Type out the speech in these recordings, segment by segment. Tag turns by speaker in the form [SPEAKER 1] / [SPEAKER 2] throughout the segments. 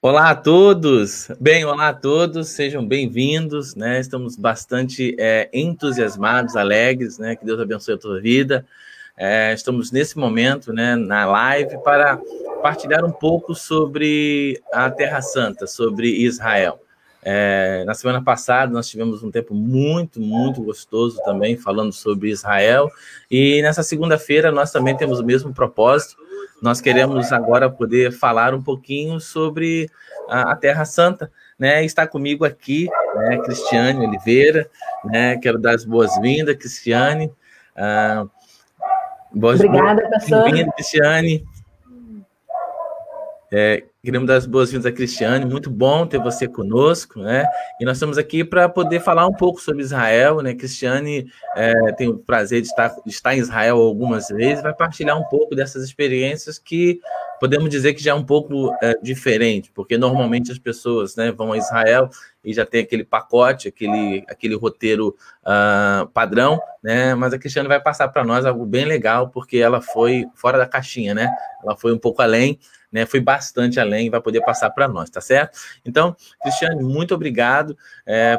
[SPEAKER 1] Olá a todos! Bem, olá a todos, sejam bem-vindos, né? Estamos bastante entusiasmados, alegres, né? Que Deus abençoe a tua vida. Estamos nesse momento, né, na live para partilhar um pouco sobre a Terra Santa, sobre Israel. Na semana passada nós tivemos um tempo muito gostoso também falando sobre Israel, e nessa segunda-feira nós também temos o mesmo propósito. Nós queremos agora poder falar um pouquinho sobre a Terra Santa, né? Está comigo aqui, né, Cristiane Oliveira, né? Quero dar as boas-vindas, Cristiane.
[SPEAKER 2] Obrigada, pastor.
[SPEAKER 1] Bem-vinda, Cristiane. Queremos dar as boas-vindas a Cristiane, muito bom ter você conosco, né? E nós estamos aqui para poder falar um pouco sobre Israel, né? Cristiane tem o prazer de estar em Israel algumas vezes, vai partilhar um pouco dessas experiências que podemos dizer que já é um pouco diferente, porque normalmente as pessoas, né, vão a Israel e já tem aquele pacote, aquele roteiro padrão, né? Mas a Cristiane vai passar para nós algo bem legal, porque ela foi fora da caixinha, né? Ela foi um pouco além, né? Foi bastante além e vai poder passar para nós, tá certo? Então, Cristiane, muito obrigado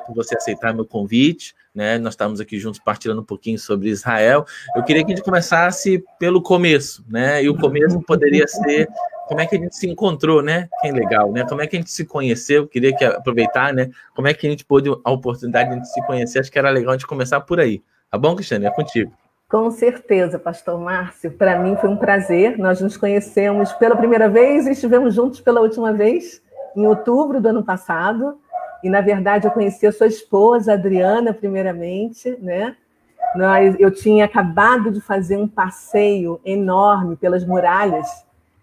[SPEAKER 1] por você aceitar meu convite, né? Nós estamos aqui juntos partilhando um pouquinho sobre Israel. Eu queria que a gente começasse pelo começo, né? E o começo poderia ser como é que a gente se encontrou, né? Que legal, né? Como é que a gente se conheceu? Eu queria aproveitar, né? Como é que a gente pôde a oportunidade de a gente se conhecer? Acho que era legal a gente começar por aí. Tá bom, Cristiane? É contigo.
[SPEAKER 2] Com certeza, pastor Márcio. Para mim foi um prazer. Nós nos conhecemos pela primeira vez e estivemos juntos pela última vez, em outubro do ano passado. E, na verdade, eu conheci a sua esposa, Adriana, primeiramente, né? Eu tinha acabado de fazer um passeio enorme pelas muralhas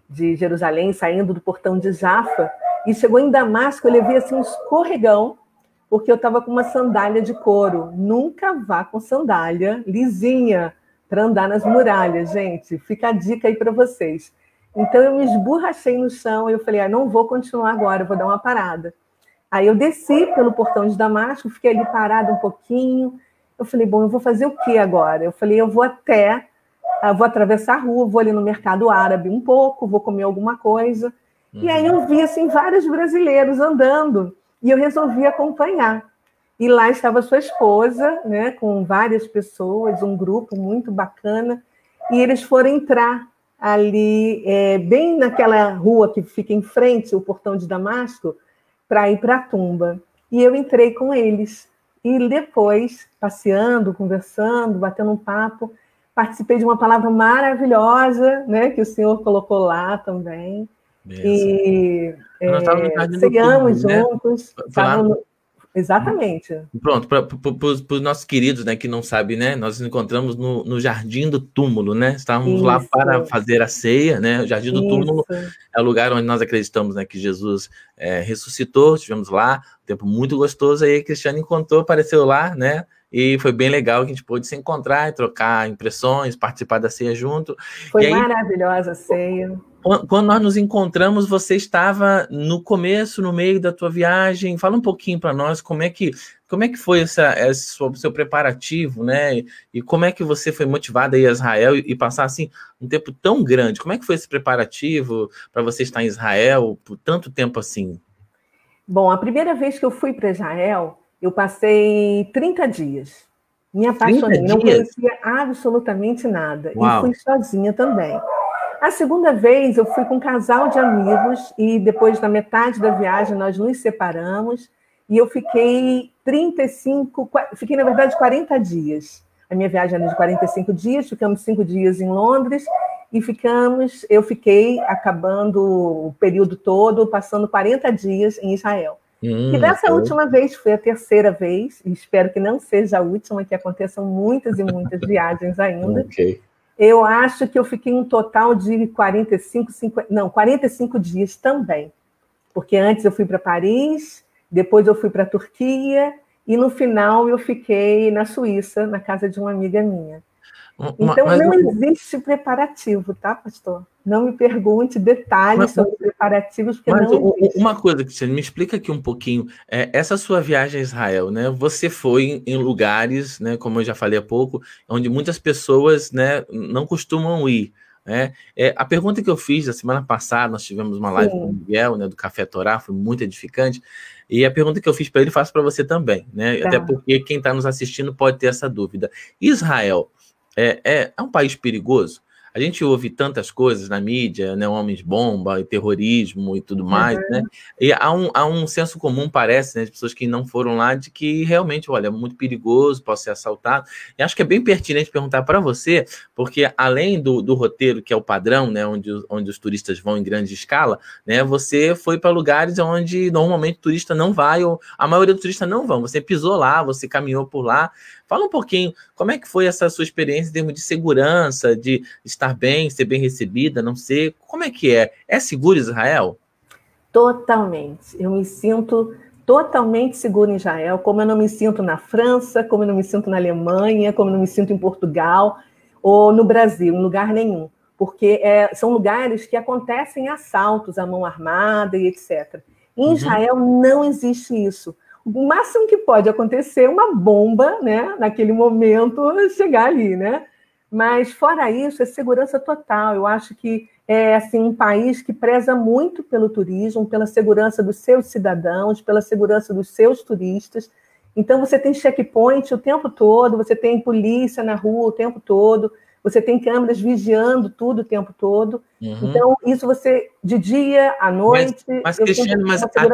[SPEAKER 2] de Jerusalém, saindo do portão de Jafa, e chegou em Damasco, eu levei assim um escorregão, porque eu estava com uma sandália de couro. Nunca vá com sandália lisinha para andar nas muralhas, gente. Fica a dica aí para vocês. Então eu me esborrachei no chão e eu falei, não vou continuar agora, eu vou dar uma parada. Aí eu desci pelo portão de Damasco, fiquei ali parada um pouquinho. Eu falei, bom, eu vou fazer o que agora? Eu falei, eu vou atravessar a rua, vou ali no mercado árabe um pouco, vou comer alguma coisa. E aí eu vi assim vários brasileiros andando e eu resolvi acompanhar. E lá estava sua esposa, né, com várias pessoas, um grupo muito bacana, e eles foram entrar ali, bem naquela rua que fica em frente ao portão de Damasco, para ir para a tumba. E eu entrei com eles. E depois, passeando, conversando, batendo um papo, participei de uma palavra maravilhosa, né, que o senhor colocou lá também.
[SPEAKER 1] Beleza.
[SPEAKER 2] E
[SPEAKER 1] ceiamos
[SPEAKER 2] juntos.
[SPEAKER 1] Né?
[SPEAKER 2] Exatamente.
[SPEAKER 1] Pronto, para os nossos queridos, né, que não sabem, né, nós nos encontramos no Jardim do Túmulo, né? Estávamos lá para fazer a ceia, né? O Jardim do Túmulo é o lugar onde nós acreditamos, né, que Jesus ressuscitou. Estivemos lá, um tempo muito gostoso. Aí a Cristiane encontrou, apareceu lá, né? E foi bem legal que a gente pôde se encontrar e trocar impressões, participar da ceia junto.
[SPEAKER 2] Foi maravilhosa a ceia.
[SPEAKER 1] Quando nós nos encontramos, você estava no começo, no meio da tua viagem. Fala um pouquinho para nós como é que foi o seu preparativo, né? E como é que você foi motivada a ir a Israel e passar assim um tempo tão grande? Como é que foi esse preparativo para você estar em Israel por tanto tempo assim?
[SPEAKER 2] Bom, a primeira vez que eu fui para Israel, eu passei 30 dias. Me apaixonei, não conhecia absolutamente nada.
[SPEAKER 1] Uau.
[SPEAKER 2] E fui sozinha também. A segunda vez eu fui com um casal de amigos e depois da metade da viagem nós nos separamos e eu fiquei fiquei na verdade 40 dias. A minha viagem era de 45 dias, ficamos 5 dias em Londres e eu fiquei acabando o período todo, passando 40 dias em Israel. E dessa última vez, foi a terceira vez, e espero que não seja a última, que aconteçam muitas e muitas viagens ainda.
[SPEAKER 1] Okay.
[SPEAKER 2] Eu acho que eu fiquei um total de 45 dias também. Porque antes eu fui para Paris, depois eu fui para a Turquia, e no final eu fiquei na Suíça, na casa de uma amiga minha. Então não existe preparativo, tá, pastor? Não me pergunte detalhes sobre preparativos, porque não existe.
[SPEAKER 1] Uma coisa que você me explica aqui um pouquinho, essa sua viagem a Israel, né? Você foi em lugares, né, como eu já falei há pouco, onde muitas pessoas, né, não costumam ir. né? A pergunta que eu fiz na semana passada, nós tivemos uma live com o Miguel, né, do Café Torá, foi muito edificante, e a pergunta que eu fiz para ele faço para você também, né? Até porque quem está nos assistindo pode ter essa dúvida. Israel é um país perigoso? A gente ouve tantas coisas na mídia, né? Homens-bomba, e terrorismo e tudo mais, né? E há um senso comum, parece, né, de pessoas que não foram lá, de que realmente, olha, é muito perigoso, pode ser assaltado. E acho que é bem pertinente perguntar para você, porque além do roteiro, que é o padrão, né, onde os turistas vão em grande escala, né, você foi para lugares onde normalmente o turista não vai, ou a maioria dos turistas não vão. Você pisou lá, você caminhou por lá. Fala um pouquinho, como é que foi essa sua experiência em termos de segurança, de estar bem, ser bem recebida, não ser... Como é que é? É seguro Israel?
[SPEAKER 2] Totalmente. Eu me sinto totalmente segura em Israel, como eu não me sinto na França, como eu não me sinto na Alemanha, como eu não me sinto em Portugal ou no Brasil, em lugar nenhum. Porque são lugares que acontecem assaltos à mão armada e etc. Em Israel não existe isso. O máximo que pode acontecer é uma bomba, né, naquele momento, chegar ali, né? Mas, fora isso, é segurança total. Eu acho que é assim, um país que preza muito pelo turismo, pela segurança dos seus cidadãos, pela segurança dos seus turistas. Então, você tem checkpoint o tempo todo, você tem polícia na rua o tempo todo, você tem câmeras vigiando tudo o tempo todo. Então, isso você, de dia, à noite...
[SPEAKER 1] Mas Cristiane,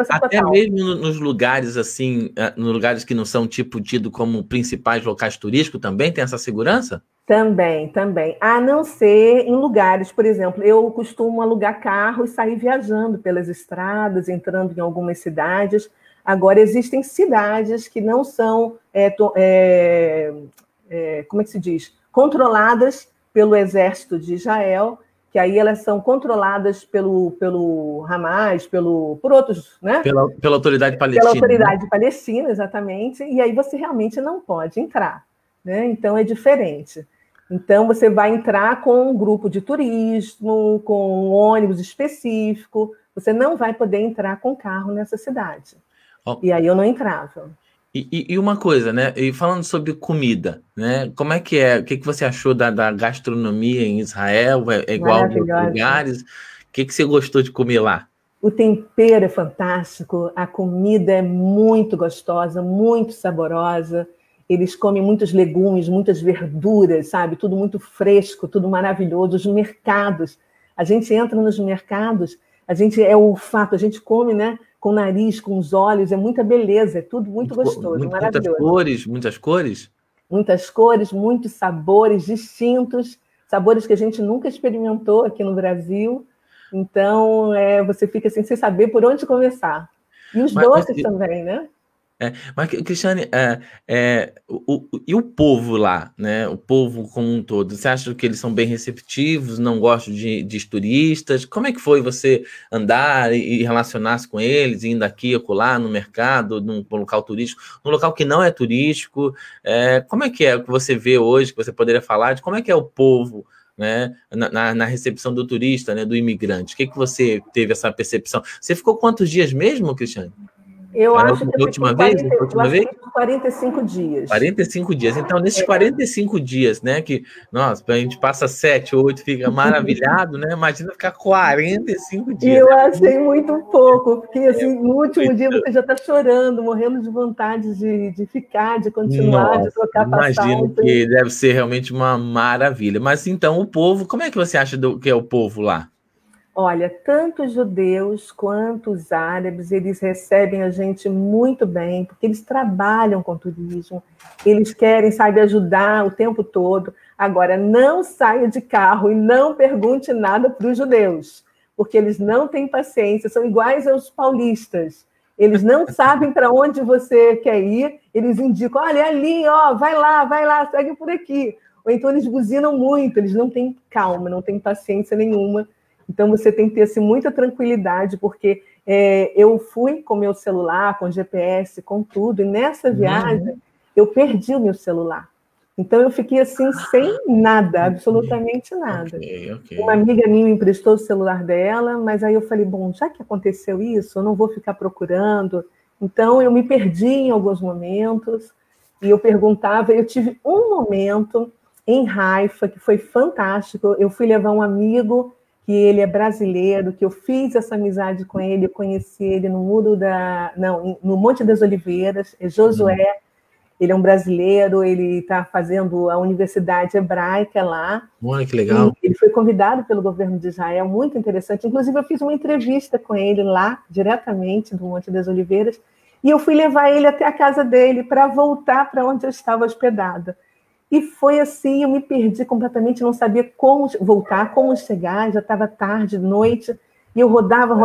[SPEAKER 1] até mesmo nos lugares assim, nos lugares que não são tido como principais locais turísticos, também tem essa segurança?
[SPEAKER 2] Também. A não ser em lugares, por exemplo, eu costumo alugar carro e sair viajando pelas estradas, entrando em algumas cidades. Agora, existem cidades que não são, como é que se diz? Controladas pelo exército de Israel, que aí elas são controladas pelo Hamas, por outros, né?
[SPEAKER 1] Pela autoridade palestina.
[SPEAKER 2] Pela autoridade palestina, exatamente, e aí você realmente não pode entrar, né? Então, é diferente. Então, você vai entrar com um grupo de turismo, com um ônibus específico, você não vai poder entrar com carro nessa cidade. E aí eu não entrava.
[SPEAKER 1] E uma coisa, né? E falando sobre comida, né? Como é que é? O que você achou da gastronomia em Israel? É igual aos outros lugares? O que você gostou de comer lá?
[SPEAKER 2] O tempero é fantástico, a comida é muito gostosa, muito saborosa. Eles comem muitos legumes, muitas verduras, sabe? Tudo muito fresco, tudo maravilhoso. Os mercados, a gente entra nos mercados, é o olfato, a gente come, né? Com o nariz, com os olhos, é muita beleza, é tudo muito gostoso, maravilhoso.
[SPEAKER 1] Muitas cores?
[SPEAKER 2] Muitas cores, muitos sabores distintos, sabores que a gente nunca experimentou aqui no Brasil. Então, você fica assim, sem saber por onde começar. E os doces também, né?
[SPEAKER 1] Mas, Cristiane, e o povo lá, né? O povo como um todo, você acha que eles são bem receptivos, não gostam de turistas? Como é que foi você andar e relacionar-se com eles, indo aqui e acolá, no mercado, num local turístico, num local que não é turístico? Como é que você vê hoje, que você poderia falar de como é que é o povo, né, na recepção do turista, né, do imigrante? O que você teve essa percepção? Você ficou quantos dias mesmo, Cristiane?
[SPEAKER 2] Eu acho que
[SPEAKER 1] a última vez?
[SPEAKER 2] 45 dias.
[SPEAKER 1] 45 dias. Então, nesses 45 dias, né? Que, nossa, a gente passa 7, 8, fica maravilhado, né? Imagina ficar 45 dias.
[SPEAKER 2] E eu achei muito pouco, porque assim, no último dia você já está chorando, morrendo de vontade de ficar, de continuar, de trocar passagem.
[SPEAKER 1] Imagino que deve ser realmente uma maravilha. Mas então, o povo, como é que você acha que é o povo lá?
[SPEAKER 2] Olha, tanto os judeus quanto os árabes, eles recebem a gente muito bem, porque eles trabalham com turismo, eles querem, sabe, ajudar o tempo todo. Agora, não saia de carro e não pergunte nada para os judeus, porque eles não têm paciência, são iguais aos paulistas. Eles não sabem para onde você quer ir, eles indicam, olha, é ali, ó, vai lá, segue por aqui. Ou então eles buzinam muito, eles não têm calma, não têm paciência nenhuma. Então, você tem que ter assim, muita tranquilidade, porque eu fui com meu celular, com GPS, com tudo, e nessa viagem eu perdi o meu celular. Então, eu fiquei assim, sem nada, absolutamente nada. Okay. Uma amiga minha me emprestou o celular dela, mas aí eu falei, bom, já que aconteceu isso, eu não vou ficar procurando. Então, eu me perdi em alguns momentos, e eu perguntava, eu tive um momento em Haifa, que foi fantástico. Eu fui levar um amigo, que ele é brasileiro, que eu fiz essa amizade com ele, eu conheci ele no Monte das Oliveiras, é Josué. Ele é um brasileiro, ele está fazendo a Universidade Hebraica lá.
[SPEAKER 1] Olha que legal.
[SPEAKER 2] E ele foi convidado pelo governo de Israel, muito interessante. Inclusive, eu fiz uma entrevista com ele lá, diretamente do Monte das Oliveiras, e eu fui levar ele até a casa dele para voltar para onde eu estava hospedada. E foi assim, eu me perdi completamente, não sabia como voltar, como chegar, já estava tarde, noite, e eu rodava,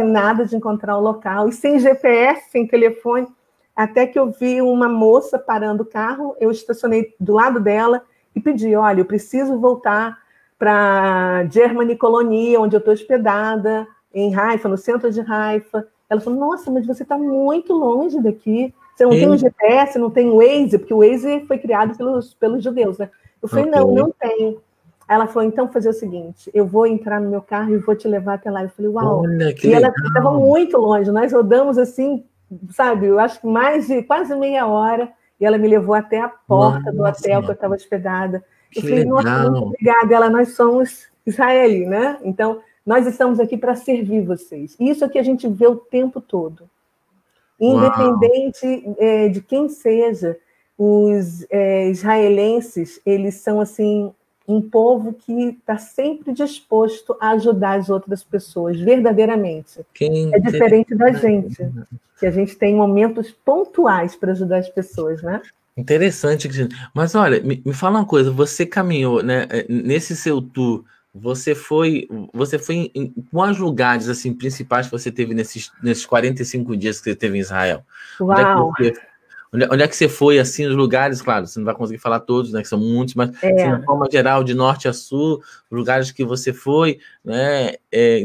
[SPEAKER 2] e nada de encontrar o local, e sem GPS, sem telefone, até que eu vi uma moça parando o carro, eu estacionei do lado dela e pedi, olha, eu preciso voltar para Germany Colonia, onde eu estou hospedada, em Haifa, no centro de Haifa. Ela falou, nossa, mas você está muito longe daqui, você não tem um GPS, não tem o Waze, porque o Waze foi criado pelos judeus, né? Eu falei, não tenho. Ela falou, então fazer o seguinte, eu vou entrar no meu carro e vou te levar até lá. Eu falei, uau.
[SPEAKER 1] Olha, que
[SPEAKER 2] e
[SPEAKER 1] legal.
[SPEAKER 2] Ela estava muito longe, nós rodamos assim, sabe, eu acho que mais de quase meia hora, e ela me levou até a porta do hotel que eu estava hospedada. Eu falei, nossa, muito obrigada. Ela, nós somos israelenses, né? Então, nós estamos aqui para servir vocês. Isso é que a gente vê o tempo todo. Independente de quem seja, os israelenses, eles são assim um povo que está sempre disposto a ajudar as outras pessoas, verdadeiramente. É diferente da gente, que a gente tem momentos pontuais para ajudar as pessoas, né?
[SPEAKER 1] Interessante, Cristina. Mas olha, me fala uma coisa, você caminhou, né, nesse seu tour, você foi em quais lugares assim principais que você teve nesses 45 dias que você teve em Israel?
[SPEAKER 2] Uau!
[SPEAKER 1] Onde é que você foi, assim, os lugares, claro, você não vai conseguir falar todos, né, que são muitos, mas assim, de forma geral, de norte a sul, lugares que você foi, né,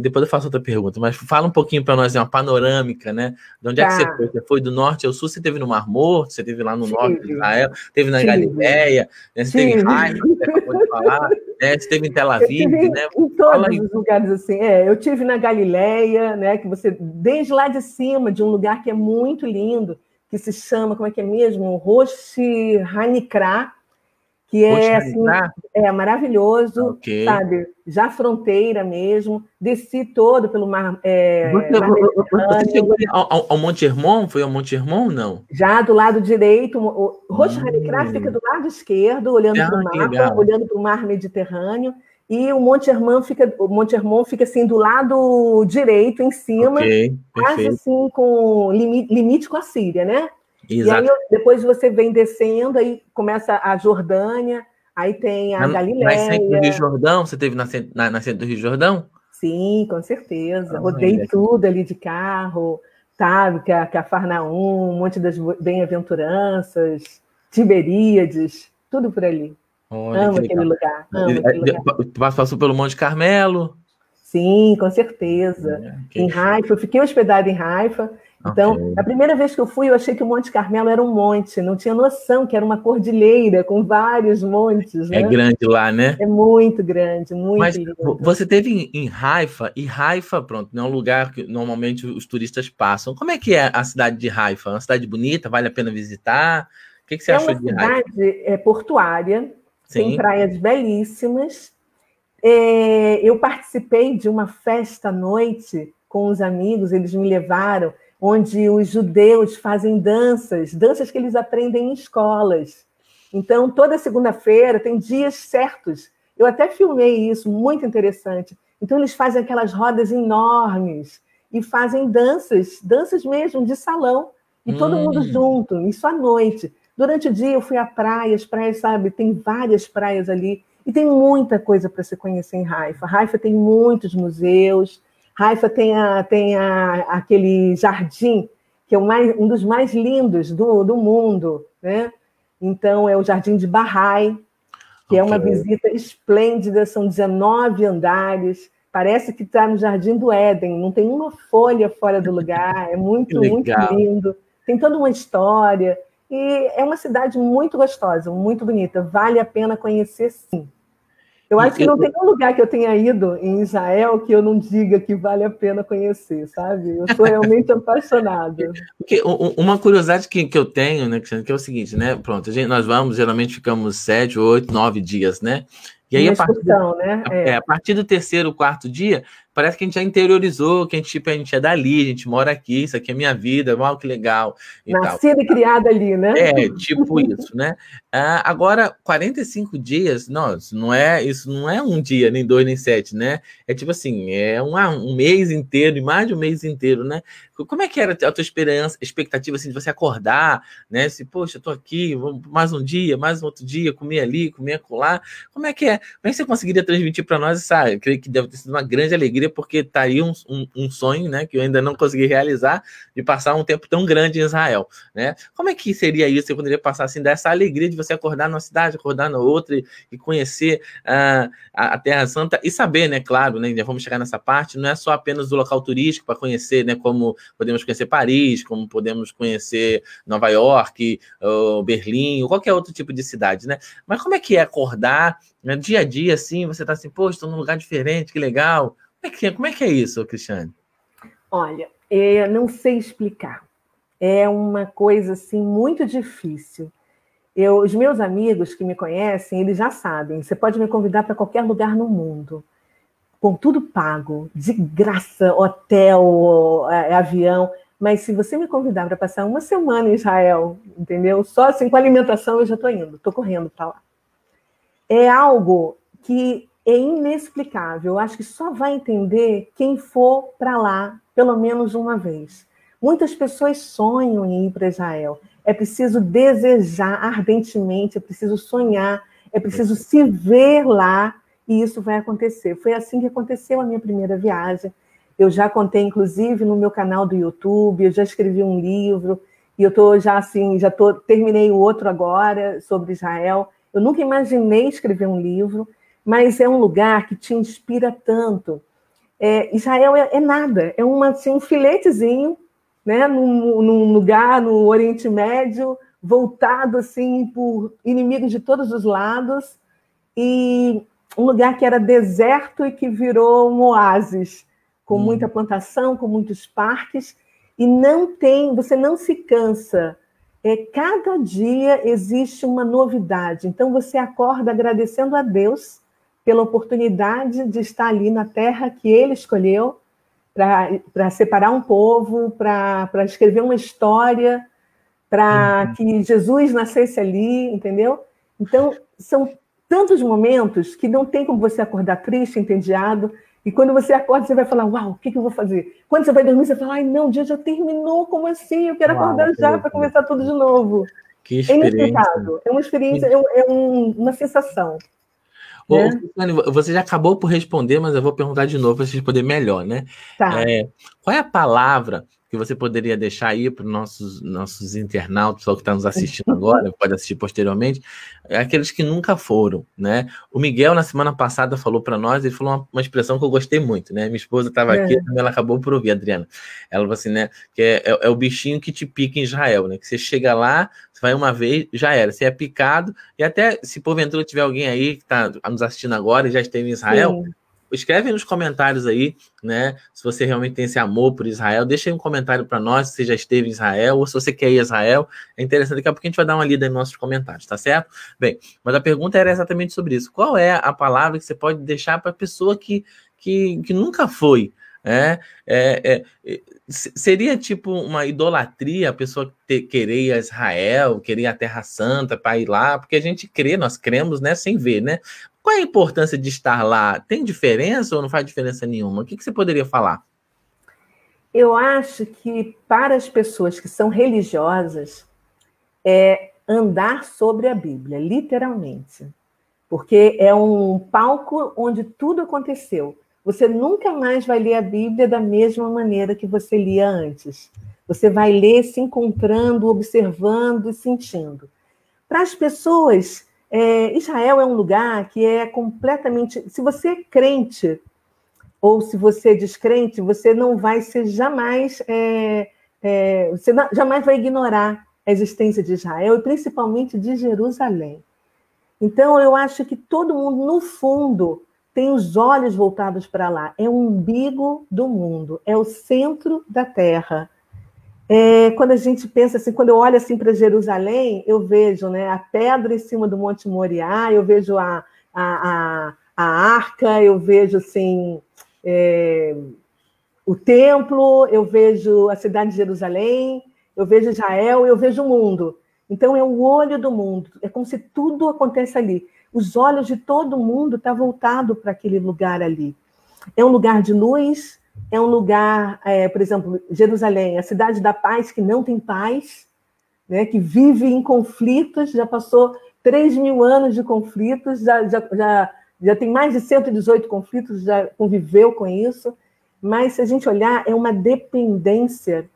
[SPEAKER 1] depois eu faço outra pergunta, mas fala um pouquinho para nós, uma panorâmica, né, de onde é que você foi? Você foi do norte ao sul, você teve no Mar Morto, você teve lá no norte de Israel, teve na Galileia, né, você teve em Haifa, você acabou de falar, né, você teve em Tel Aviv, né?
[SPEAKER 2] Em todos os lugares assim, eu tive na Galileia, né, que você, desde lá de cima, de um lugar que é muito lindo, que se chama, como é que é mesmo? Rosh Hanikra, que assim, maravilhoso, sabe? Já fronteira mesmo. Desci todo pelo mar.
[SPEAKER 1] Você chegou ao Monte Hermon? Foi ao Monte Hermon, não?
[SPEAKER 2] Já do lado direito. O Rosh Hanikra fica do lado esquerdo, olhando para o mapa, olhando para o mar Mediterrâneo. E o Monte Hermon fica assim do lado direito, em cima, quase assim com limite com a Síria, né? Exato. E aí depois você vem descendo, aí começa a Jordânia, aí tem a Galileia.
[SPEAKER 1] Nascente do Rio Jordão? Você teve nascente do Rio Jordão?
[SPEAKER 2] Sim, com certeza. Rodei tudo ali de carro, sabe? Cafarnaum, Monte das Bem-aventuranças, Tiberíades, tudo por ali. Amo aquele lugar.
[SPEAKER 1] Passou pelo Monte Carmelo?
[SPEAKER 2] Sim, com certeza. Em Haifa, eu fiquei hospedada em Haifa. Então, a primeira vez que eu fui, eu achei que o Monte Carmelo era um monte. Não tinha noção que era uma cordilheira com vários montes. Né?
[SPEAKER 1] É grande lá, né?
[SPEAKER 2] É muito grande, muito lindo.
[SPEAKER 1] Você esteve em Haifa, e Haifa, pronto, não é um lugar que normalmente os turistas passam. Como é que é a cidade de Haifa? É uma cidade bonita? Vale a pena visitar? O que você achou de Haifa?
[SPEAKER 2] É uma cidade portuária. Sim. Tem praias belíssimas. Eu participei de uma festa à noite com os amigos, eles me levaram, onde os judeus fazem danças que eles aprendem em escolas. Então, toda segunda-feira tem dias certos. Eu até filmei isso, muito interessante. Então, eles fazem aquelas rodas enormes e fazem danças mesmo, de salão, e todo mundo junto, isso à noite. Durante o dia eu fui à praia, as praias, sabe, tem várias praias ali, e tem muita coisa para se conhecer em Haifa. Haifa tem muitos museus, Haifa tem aquele jardim, que é um dos mais lindos do mundo, né? Então, é o Jardim de Bahá'í, que é uma visita esplêndida, são 19 andares, parece que está no Jardim do Éden, não tem uma folha fora do lugar, é muito, muito lindo, tem toda uma história, e é uma cidade muito gostosa, muito bonita, vale a pena conhecer, sim. Eu acho que não tem um lugar que eu tenha ido em Israel que eu não diga que vale a pena conhecer, sabe? Eu sou realmente apaixonada.
[SPEAKER 1] Porque uma curiosidade que eu tenho, né, Cristiano, que é o seguinte, né? Pronto, nós vamos, geralmente ficamos 7, 8, 9 dias, né? E aí,
[SPEAKER 2] Uma excursão, né?
[SPEAKER 1] a partir do terceiro, quarto dia, parece que a gente já interiorizou, que a gente é dali, a gente mora aqui, isso aqui é minha vida, uau, que legal. E
[SPEAKER 2] nascida
[SPEAKER 1] tal.
[SPEAKER 2] e criada ali, né?
[SPEAKER 1] Tipo isso, né? Agora, 45 dias, isso não é um dia, nem 2, nem 7, né? É tipo assim, é um mês inteiro, e mais de um mês inteiro, né? Como é que era a tua expectativa assim, de você acordar, né? Se, poxa, eu tô aqui, mais um dia, mais um outro dia, comer ali, comer acolá. Como é que é? Como é que você conseguiria transmitir para nós essa? Eu creio que deve ter sido uma grande alegria, porque tá aí um sonho, né? Que eu ainda não consegui realizar, de passar um tempo tão grande em Israel, né? Como é que seria isso? Você poderia passar assim, dessa alegria de você acordar numa cidade, acordar na outra e conhecer a Terra Santa e saber, né? Claro, né? Já vamos chegar nessa parte, não é só apenas o local turístico para conhecer, né? Como podemos conhecer Paris, como podemos conhecer Nova York, Berlim, ou qualquer outro tipo de cidade, né? Mas como é que é acordar, né, dia a dia, assim, você tá assim, poxa, estou num lugar diferente, que legal. Como é que é isso, Cristiane?
[SPEAKER 2] Olha, eu não sei explicar. É uma coisa, assim, muito difícil. Os meus amigos que me conhecem, eles já sabem. Você pode me convidar para qualquer lugar no mundo, com tudo pago, de graça, hotel, avião. Mas se você me convidar para passar uma semana em Israel, entendeu? Só assim, com alimentação eu já estou indo, estou correndo para lá. É algo que é inexplicável. Eu acho que só vai entender quem for para lá pelo menos uma vez. Muitas pessoas sonham em ir para Israel. É preciso desejar ardentemente, é preciso sonhar, é preciso se ver lá, e isso vai acontecer. Foi assim que aconteceu a minha primeira viagem. Eu já contei, inclusive, no meu canal do YouTube, eu já escrevi um livro, e eu estou já assim, terminei o outro agora sobre Israel. Eu nunca imaginei escrever um livro, mas é um lugar que te inspira tanto. Israel é nada, é assim, um filetezinho, né, num lugar no Oriente Médio, voltado assim por inimigos de todos os lados, e um lugar que era deserto e que virou um oásis, com muita plantação, com muitos parques, e você não se cansa. Cada dia existe uma novidade. Então você acorda agradecendo a Deus pela oportunidade de estar ali na terra que Ele escolheu, para separar um povo, para escrever uma história, para que Jesus nascesse ali, entendeu? Então, são tantos momentos que não tem como você acordar triste, entediado, e quando você acorda, você vai falar, uau, o que eu vou fazer? Quando você vai dormir, você fala, ai, não, o dia já terminou, como assim? Eu quero acordar já para começar tudo de novo.
[SPEAKER 1] Que experiência.
[SPEAKER 2] É uma experiência, uma sensação.
[SPEAKER 1] Ô, Cristiane, você já acabou por responder, mas eu vou perguntar de novo para você responder melhor, né?
[SPEAKER 2] Tá.
[SPEAKER 1] Qual é a palavra que você poderia deixar aí para os nossos internautas, pessoal que está nos assistindo agora, pode assistir posteriormente, aqueles que nunca foram, né? O Miguel, na semana passada, falou para nós, ele falou uma expressão que eu gostei muito, né? Minha esposa estava aqui, ela acabou por ouvir, Adriana. Ela falou assim, né? Que é o bichinho que te pica em Israel, né? Que você chega lá, você vai uma vez, já era. Você é picado, e até se porventura tiver alguém aí que está nos assistindo agora e já esteve em Israel, escreve nos comentários aí, né? Se você realmente tem esse amor por Israel, deixa aí um comentário para nós se você já esteve em Israel ou se você quer ir a Israel. É interessante, daqui a pouco a gente vai dar uma lida em nossos comentários, tá certo? Bem, mas a pergunta era exatamente sobre isso. Qual é a palavra que você pode deixar para a pessoa que nunca foi? Seria tipo uma idolatria a pessoa querer ir a Israel, querer ir à Terra Santa para ir lá, porque a gente crê, nós cremos, né, sem ver, né? Qual é a importância de estar lá? Tem diferença ou não faz diferença nenhuma? O que você poderia falar?
[SPEAKER 2] Eu acho que para as pessoas que são religiosas, andar sobre a Bíblia, literalmente. Porque é um palco onde tudo aconteceu. Você nunca mais vai ler a Bíblia da mesma maneira que você lia antes. Você vai ler se encontrando, observando e sentindo. Para as pessoas, Israel é um lugar que é completamente... Se você é crente ou se você é descrente, você não vai ser jamais... você jamais vai ignorar a existência de Israel e principalmente de Jerusalém. Então, eu acho que todo mundo, no fundo, tem os olhos voltados para lá. É o umbigo do mundo, é o centro da Terra. Quando a gente pensa assim, quando eu olho assim para Jerusalém, eu vejo, né, a pedra em cima do Monte Moriá, eu vejo a arca, eu vejo assim, o templo, eu vejo a cidade de Jerusalém, eu vejo Israel, eu vejo o mundo. Então é o olho do mundo, é como se tudo acontece ali. Os olhos de todo mundo estão voltados para aquele lugar ali. É um lugar de luz, é um lugar, por exemplo, Jerusalém, a cidade da paz, que não tem paz, né, que vive em conflitos, já passou 3.000 anos de conflitos, já tem mais de 118 conflitos, já conviveu com isso, mas se a gente olhar, é uma dependência.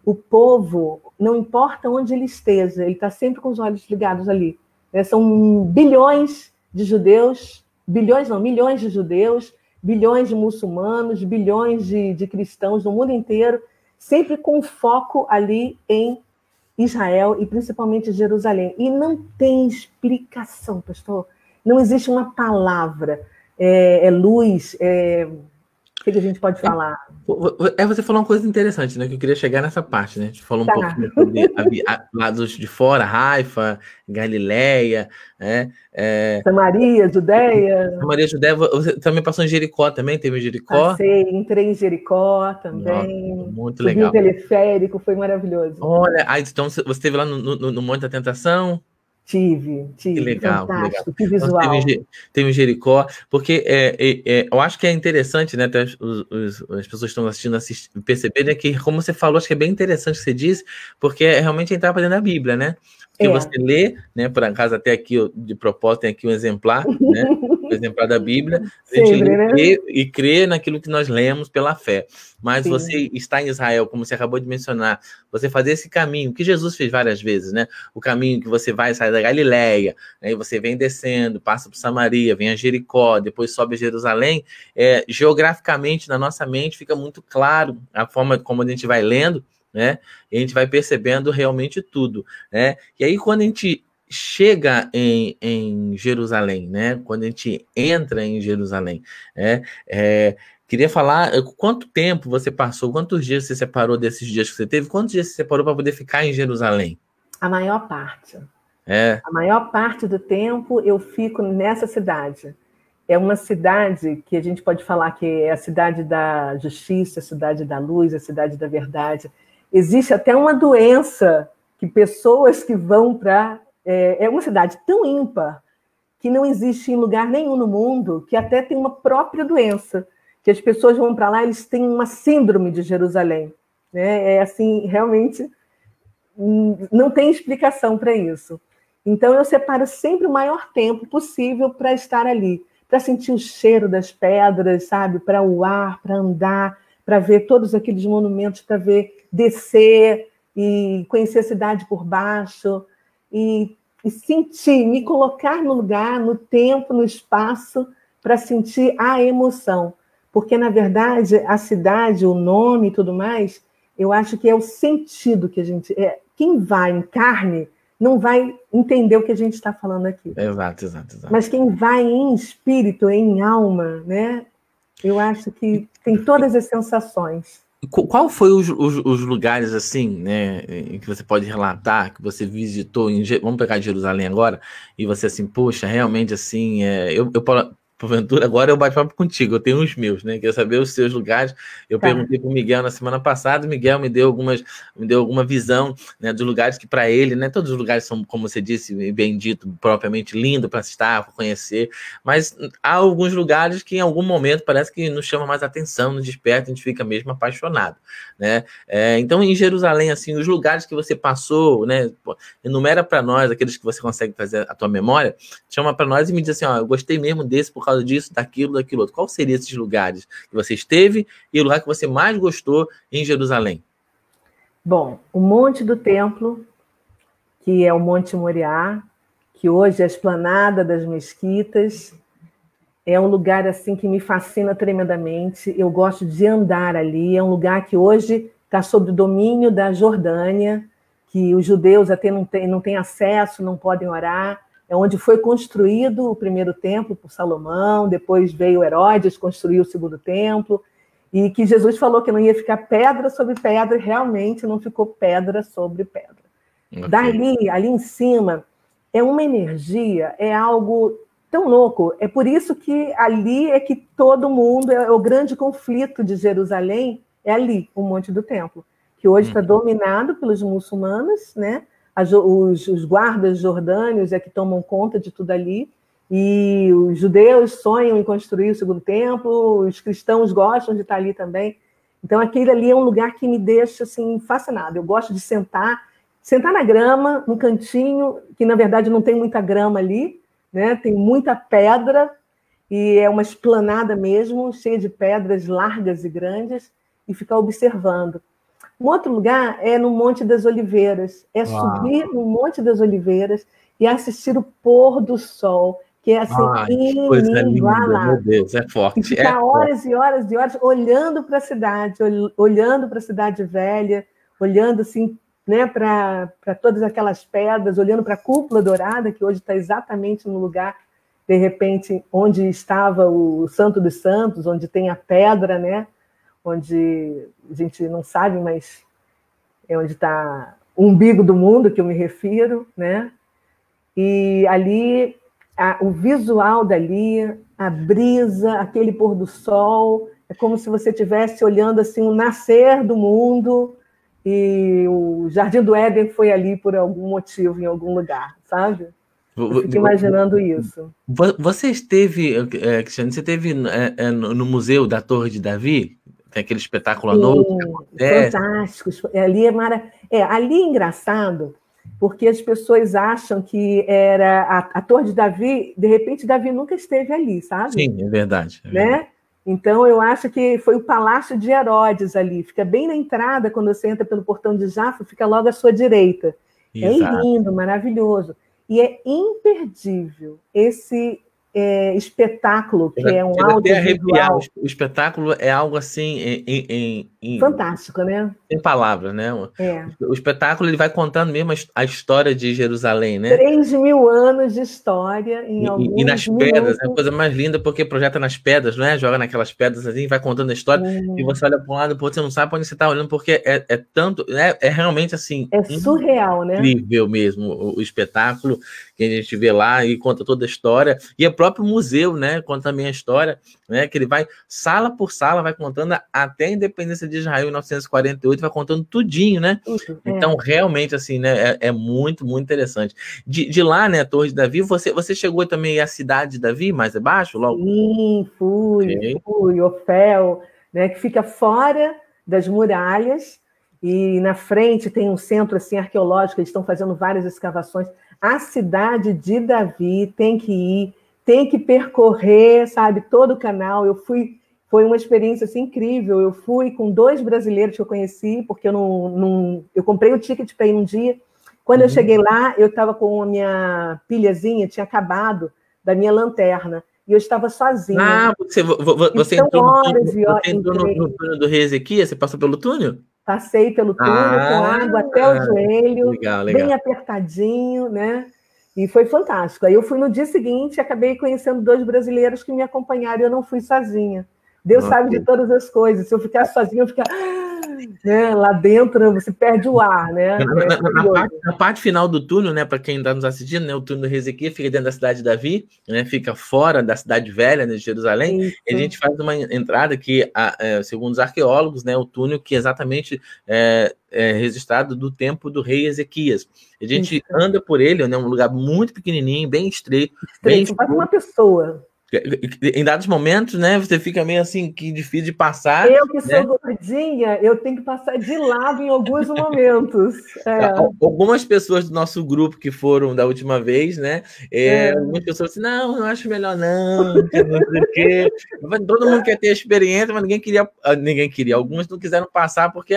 [SPEAKER 2] O povo, não importa onde ele esteja, ele está sempre com os olhos ligados ali. São bilhões de judeus, bilhões não, milhões de judeus, bilhões de muçulmanos, bilhões de cristãos no mundo inteiro, sempre com foco ali em Israel e principalmente Jerusalém. E não tem explicação, pastor. Não existe uma palavra. É luz, o que a gente pode falar?
[SPEAKER 1] Você falou uma coisa interessante, né? Que eu queria chegar nessa parte, né? A gente falou um pouquinho sobre lados de fora, Haifa, Galileia, né?
[SPEAKER 2] Samaria, Judeia.
[SPEAKER 1] Samaria, Judeia. Você também passou em Jericó também? Teve em Jericó?
[SPEAKER 2] Passei, entrei em Jericó também.
[SPEAKER 1] Nossa, muito
[SPEAKER 2] Subi
[SPEAKER 1] legal.
[SPEAKER 2] o teleférico, foi maravilhoso.
[SPEAKER 1] Olha, então você esteve lá no Monte da Tentação?
[SPEAKER 2] Tive.
[SPEAKER 1] Que legal,
[SPEAKER 2] Fantástico,
[SPEAKER 1] que
[SPEAKER 2] legal. Que visual.
[SPEAKER 1] Teve em Jericó, porque eu acho que é interessante, né? As pessoas que estão assistindo perceberem que, como você falou, acho que é bem interessante o que você disse, porque é realmente entrar para dentro da Bíblia, né? Porque você lê, né? Por acaso, até aqui, de propósito, tem aqui um exemplar, né? Um exemplar da Bíblia. A gente lê e crê naquilo que nós lemos pela fé. Mas sim, você está em Israel, como você acabou de mencionar, você fazer esse caminho, que Jesus fez várias vezes, né? O caminho que você vai sair da Galileia, aí você vem descendo, passa por Samaria, vem a Jericó, depois sobe a Jerusalém, geograficamente, na nossa mente, fica muito claro a forma como a gente vai lendo, né? E a gente vai percebendo realmente tudo, né? E aí, quando a gente chega em Jerusalém, né? Quando a gente entra em Jerusalém, queria falar quanto tempo você passou, quantos dias você separou desses dias que você teve, quantos dias você separou para poder ficar em Jerusalém?
[SPEAKER 2] A maior parte. A maior parte do tempo eu fico nessa cidade. É uma cidade que a gente pode falar que é a cidade da justiça, a cidade da luz, a cidade da verdade. Existe até uma doença que pessoas que vão para... É uma cidade tão ímpar que não existe em lugar nenhum no mundo, que até tem uma própria doença, que as pessoas vão para lá, eles têm uma síndrome de Jerusalém. Né? É assim, realmente, não tem explicação para isso. Então, eu separo sempre o maior tempo possível para estar ali, para sentir o cheiro das pedras, sabe? Para o ar, para andar, para ver todos aqueles monumentos, para ver descer e conhecer a cidade por baixo e sentir, me colocar no lugar, no tempo, no espaço, para sentir a emoção. Porque, na verdade, a cidade, o nome e tudo mais, eu acho que é o sentido que a gente... Quem vai em carne não vai entender o que a gente está falando aqui.
[SPEAKER 1] Exato.
[SPEAKER 2] Mas quem vai em espírito, em alma, né? Eu acho que tem todas as sensações.
[SPEAKER 1] Qual foi os lugares, assim, né, que você pode relatar, que você visitou, vamos pegar Jerusalém agora, e você assim, poxa, realmente, assim, porventura, agora eu bate-papo contigo, eu tenho os meus, né? Quero saber os seus lugares. Eu perguntei para o Miguel na semana passada, o Miguel me deu alguma visão, né, dos lugares que, para ele, né, todos os lugares são, como você disse, bem dito, propriamente lindo para estar, para conhecer, mas há alguns lugares que em algum momento parece que nos chama mais atenção, nos desperta, a gente fica mesmo apaixonado, né? Então, em Jerusalém, assim, os lugares que você passou, né, enumera para nós aqueles que você consegue trazer à tua memória, chama para nós e me diz assim, ó, eu gostei mesmo desse por causa disso, daquilo outro. Qual seria esses lugares que você esteve e o lugar que você mais gostou em Jerusalém?
[SPEAKER 2] Bom, o Monte do Templo, que é o Monte Moriá, que hoje é a esplanada das mesquitas, é um lugar assim que me fascina tremendamente. Eu gosto de andar ali. É um lugar que hoje está sob o domínio da Jordânia, que os judeus até não têm acesso, não podem orar, é onde foi construído o primeiro templo por Salomão, depois veio Herodes construir o segundo templo, e que Jesus falou que não ia ficar pedra sobre pedra, e realmente não ficou pedra sobre pedra. Okay. Dali, ali em cima, é uma energia, é algo tão louco. É por isso que ali é que todo mundo, é o grande conflito de Jerusalém, é ali, o Monte do Templo, que hoje está dominado pelos muçulmanos, né? Os guardas jordânios é que tomam conta de tudo ali, e os judeus sonham em construir o segundo templo, os cristãos gostam de estar ali também. Então, aquele ali é um lugar que me deixa assim, fascinada. Eu gosto de sentar na grama, num cantinho, que na verdade não tem muita grama ali, né? Tem muita pedra, e é uma esplanada mesmo, cheia de pedras largas e grandes, e ficar observando. Um outro lugar é no Monte das Oliveiras, é subir no Monte das Oliveiras e assistir o pôr do sol, que é assim,
[SPEAKER 1] meu Deus, é forte.
[SPEAKER 2] E ficar horas e horas e horas olhando para a cidade, olhando para a cidade velha, olhando assim, né, para todas aquelas pedras, olhando para a cúpula dourada, que hoje está exatamente no lugar, de repente, onde estava o Santo dos Santos, onde tem a pedra, né? Onde a gente não sabe, mas é onde está o umbigo do mundo, que eu me refiro, né? E ali, o visual dali, a brisa, aquele pôr do sol, é como se você estivesse olhando assim, o nascer do mundo, e o Jardim do Éden foi ali por algum motivo, em algum lugar, sabe? Eu fico imaginando isso.
[SPEAKER 1] Você esteve, Cristiane, você esteve no Museu da Torre de Davi? Tem aquele espetáculo à noite.
[SPEAKER 2] Fantástico. Ali ali é engraçado, porque as pessoas acham que era a Torre de Davi, de repente Davi nunca esteve ali, sabe?
[SPEAKER 1] Sim, é verdade.
[SPEAKER 2] Né? Então, eu acho que foi o Palácio de Herodes ali. Fica bem na entrada, quando você entra pelo portão de Jaffa, fica logo à sua direita. Exato. É lindo, maravilhoso. E é imperdível esse espetáculo, que é um audiovisual.
[SPEAKER 1] O espetáculo é algo assim...
[SPEAKER 2] fantástico, né?
[SPEAKER 1] Em palavras, né? O espetáculo ele vai contando mesmo a história de Jerusalém, né?
[SPEAKER 2] 3.000 anos de história em alguns
[SPEAKER 1] E nas pedras, é a coisa mais linda, porque projeta nas pedras, não é? Joga naquelas pedras assim, vai contando a história, e você olha para um lado, você não sabe para onde você está olhando, porque é tanto, né? É realmente assim...
[SPEAKER 2] É surreal, né?
[SPEAKER 1] Incrível mesmo o espetáculo que a gente vê lá e conta toda a história, e o próprio museu, né? Conta também a história, né? Que ele vai, sala por sala, vai contando até a independência de Israel em 1948, vai contando tudinho, né? Então, realmente, assim, né? É muito, muito interessante. De lá, né, a Torre de Davi, você chegou também à cidade de Davi, mais abaixo, logo?
[SPEAKER 2] Sim, fui, Ofel, né? Que fica fora das muralhas, e na frente tem um centro, assim, arqueológico, eles estão fazendo várias escavações. A cidade de Davi tem que ir, tem que percorrer, sabe, todo o canal. Foi uma experiência assim, incrível. Eu fui com 2 brasileiros que eu conheci, porque eu comprei o ticket para ir um dia. Quando eu cheguei lá, eu estava com a minha pilhazinha, tinha acabado da minha lanterna, e eu estava sozinha.
[SPEAKER 1] Ah, você entrou no túnel do rei Ezequias? Você passou pelo túnel?
[SPEAKER 2] Passei pelo túnel com água até o joelho,
[SPEAKER 1] legal.
[SPEAKER 2] Bem apertadinho, né? E foi fantástico. Aí eu fui no dia seguinte e acabei conhecendo 2 brasileiros que me acompanharam, e eu não fui sozinha. Deus sabe de todas as coisas. Se eu ficar sozinha, eu ficar... Né? Lá dentro você perde o ar, né?
[SPEAKER 1] Na parte final do túnel, né? Para quem está nos assistindo, né? O túnel do Ezequias fica dentro da cidade de Davi, né? Fica fora da cidade velha, né, de Jerusalém. Isso. E a gente faz uma entrada que, segundo os arqueólogos, né? O túnel que exatamente é registrado do tempo do rei Ezequias. A gente anda por ele, né? Um lugar muito pequenininho, bem estreito, bem
[SPEAKER 2] quase uma pessoa.
[SPEAKER 1] Em dados momentos, né, você fica meio assim, que difícil de passar.
[SPEAKER 2] Eu que sou gordinha, eu tenho que passar de lado em alguns momentos.
[SPEAKER 1] Algumas pessoas do nosso grupo que foram da última vez, né, algumas pessoas assim, não acho melhor não sei o quê. Todo mundo quer ter a experiência, mas ninguém queria. Alguns não quiseram passar porque,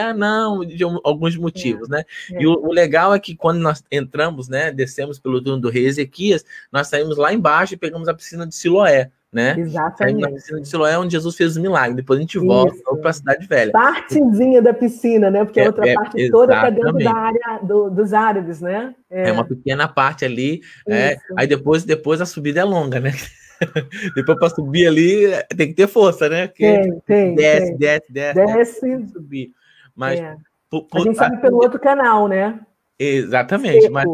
[SPEAKER 1] de alguns motivos, né. E o legal é que quando nós entramos, né, descemos pelo túnel do rei Ezequias, nós saímos lá embaixo e pegamos a piscina de Siloé. né? Saímos da
[SPEAKER 2] Exatamente.
[SPEAKER 1] piscina de Siloé, onde Jesus fez o milagre. Depois a gente volta para a Cidade Velha.
[SPEAKER 2] Partezinha da piscina, né? Porque a outra parte toda está dentro da área dos árabes, né?
[SPEAKER 1] É uma pequena parte ali. Aí depois a subida é longa, né? Depois para subir ali tem que ter força, né? Porque desce, subir. Mas
[SPEAKER 2] a gente sabe pelo outro canal, né?
[SPEAKER 1] Exatamente,
[SPEAKER 2] Seco.
[SPEAKER 1] mas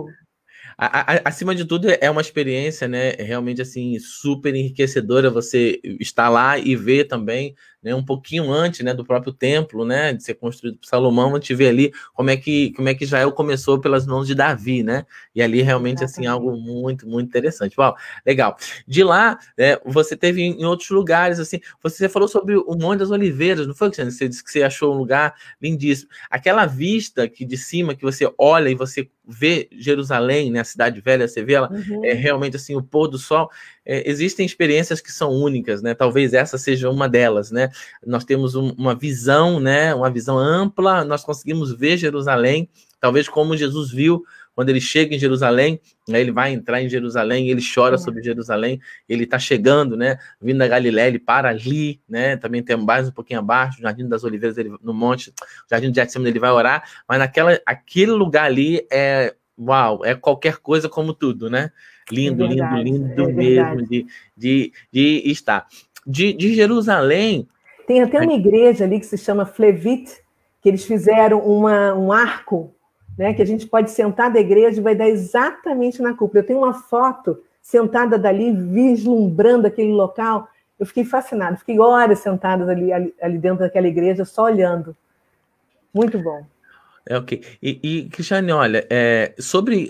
[SPEAKER 1] acima de tudo é uma experiência, né, realmente assim super enriquecedora você estar lá e ver também, né, um pouquinho antes, né, do próprio templo, né, de ser construído por Salomão, a gente vê ali como é que Israel começou pelas mãos de Davi, né, e ali realmente assim algo muito interessante. Uau, legal. De lá, você teve em outros lugares, assim, você falou sobre o Monte das Oliveiras, não foi, Cristiano? Você disse que você achou um lugar lindíssimo. Aquela vista que de cima que você olha e você vê Jerusalém, né, a Cidade Velha, você vê ela, realmente assim, o pôr do sol, existem experiências que são únicas, né, talvez essa seja uma delas, né, nós temos uma visão, né, uma visão ampla, nós conseguimos ver Jerusalém, talvez como Jesus viu quando ele chega em Jerusalém, né, ele vai entrar em Jerusalém, ele chora sobre Jerusalém, ele está chegando, né, vindo da Galiléia, ele para ali, né, também tem mais um pouquinho abaixo, o Jardim das Oliveiras, ele, no monte, o Jardim de Getsemane, ele vai orar, mas aquele lugar ali é qualquer coisa como tudo, né, lindo mesmo de estar. De Jerusalém...
[SPEAKER 2] Tem até uma igreja ali que se chama Flevit, que eles fizeram um arco, né, que a gente pode sentar da igreja e vai dar exatamente na cúpula. Eu tenho uma foto sentada dali, vislumbrando aquele local. Eu fiquei fascinada, fiquei horas sentada ali dentro daquela igreja, só olhando. Muito bom.
[SPEAKER 1] Ok. E Cristiane, olha, sobre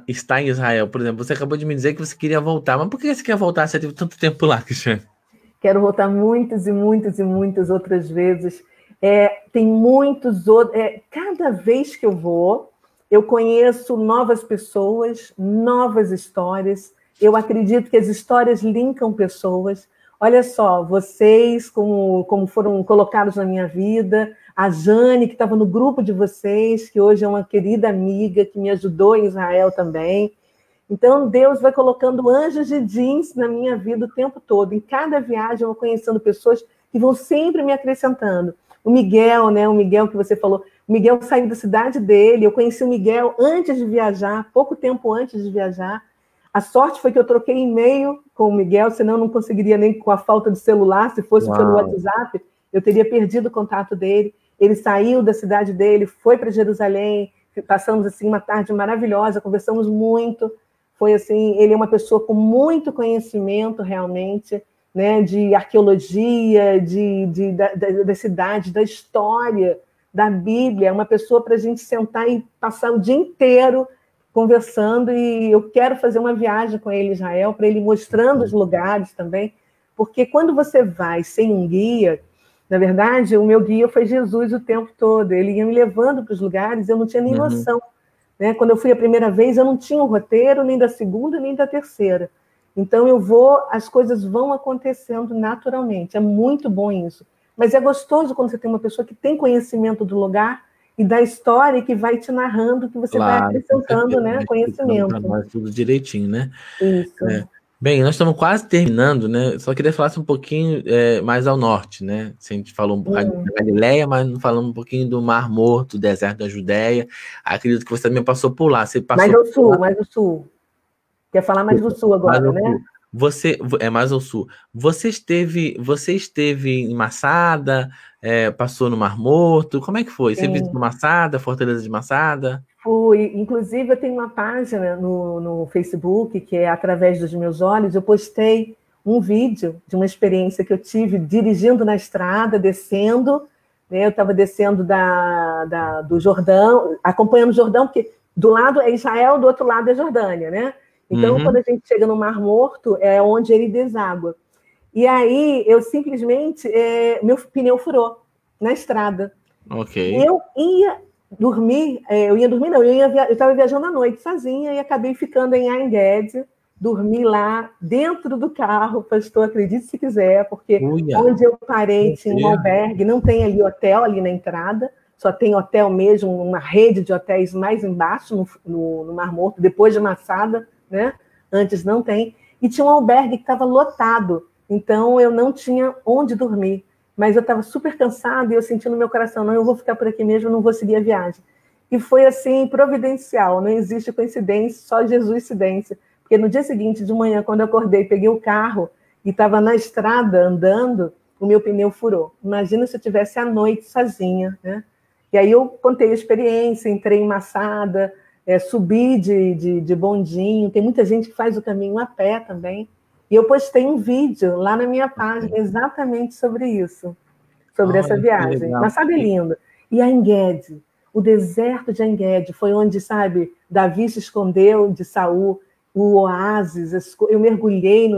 [SPEAKER 1] estar em Israel, por exemplo, você acabou de me dizer que você queria voltar, mas por que você quer voltar? Você teve tanto tempo lá, Cristiane?
[SPEAKER 2] Quero voltar muitas e muitas e muitas outras vezes. Tem muitos outros. Cada vez que eu vou, eu conheço novas pessoas, novas histórias. Eu acredito que as histórias linkam pessoas. Olha só, vocês, como foram colocados na minha vida, a Jane, que estava no grupo de vocês, que hoje é uma querida amiga, que me ajudou em Israel também. Então, Deus vai colocando anjos de jeans na minha vida o tempo todo. Em cada viagem, eu vou conhecendo pessoas que vão sempre me acrescentando. O Miguel, né? O Miguel que você falou. O Miguel saiu da cidade dele. Eu conheci o Miguel antes de viajar, pouco tempo antes de viajar. A sorte foi que eu troquei e-mail com o Miguel, senão eu não conseguiria nem com a falta de celular. Se fosse pelo WhatsApp, eu teria perdido o contato dele. Ele saiu da cidade dele, foi para Jerusalém. Passamos assim uma tarde maravilhosa, conversamos muito. Foi assim, ele é uma pessoa com muito conhecimento realmente, né, de arqueologia, da cidade, da história, da Bíblia. É uma pessoa para a gente sentar e passar o dia inteiro conversando, e eu quero fazer uma viagem com ele em Israel, para ele mostrando os lugares também, porque quando você vai sem um guia, na verdade, o meu guia foi Jesus o tempo todo, ele ia me levando para os lugares, eu não tinha nem noção. Né? Quando eu fui a primeira vez, eu não tinha um roteiro, nem da segunda, nem da terceira. Então, as coisas vão acontecendo naturalmente. É muito bom isso. Mas é gostoso quando você tem uma pessoa que tem conhecimento do lugar e da história e que vai te narrando, que você vai acrescentando, né, conhecimento.
[SPEAKER 1] Nós tudo direitinho, né?
[SPEAKER 2] Isso.
[SPEAKER 1] Bem, nós estamos quase terminando, né? Só queria falar um pouquinho mais ao norte, né? A gente falou um bocadinho da Galileia, mas não falamos um pouquinho do Mar Morto, do deserto da Judéia. Acredito que você também passou por lá. Você passou
[SPEAKER 2] mais ao sul. Quer falar mais do sul agora, né?
[SPEAKER 1] Você é mais ao sul. Você esteve em Massada, passou no Mar Morto. Como é que foi? Você visitou Massada, Fortaleza de Massada?
[SPEAKER 2] Fui. Inclusive, eu tenho uma página no Facebook, que é Através dos Meus Olhos. Eu postei um vídeo de uma experiência que eu tive dirigindo na estrada, descendo. Né? Eu estava descendo do Jordão, acompanhando o Jordão, porque do lado é Israel, do outro lado é Jordânia, né? Então, quando a gente chega no Mar Morto, é onde ele deságua. E aí, eu simplesmente... meu pneu furou na estrada.
[SPEAKER 1] Ok.
[SPEAKER 2] Eu ia dormir... eu estava viajando à noite sozinha e acabei ficando em Ein Gedi, dormi lá dentro do carro, pastor, acredite se quiser, porque onde eu parei tinha um albergue, não tem ali hotel ali na entrada, só tem hotel mesmo, uma rede de hotéis mais embaixo, no Mar Morto, depois de Massada, né? Antes não tem. e tinha um albergue que estava lotado, então eu não tinha onde dormir, mas eu estava super cansada e eu senti no meu coração, não, eu vou ficar por aqui mesmo, eu não vou seguir a viagem. E foi assim, providencial, não existe coincidência, só Jesuscidência. Porque no dia seguinte, de manhã, quando eu acordei, peguei o carro e estava na estrada andando, o meu pneu furou. Imagina se eu estivesse à noite sozinha, né? E aí eu contei a experiência, entrei em Massada, subi de bondinho, tem muita gente que faz o caminho a pé também. E eu postei um vídeo lá na minha página exatamente sobre isso, sobre essa viagem. Massada é lindo. E a Engedi, o deserto de Engedi, foi onde, sabe, Davi se escondeu de Saul, o oásis, eu mergulhei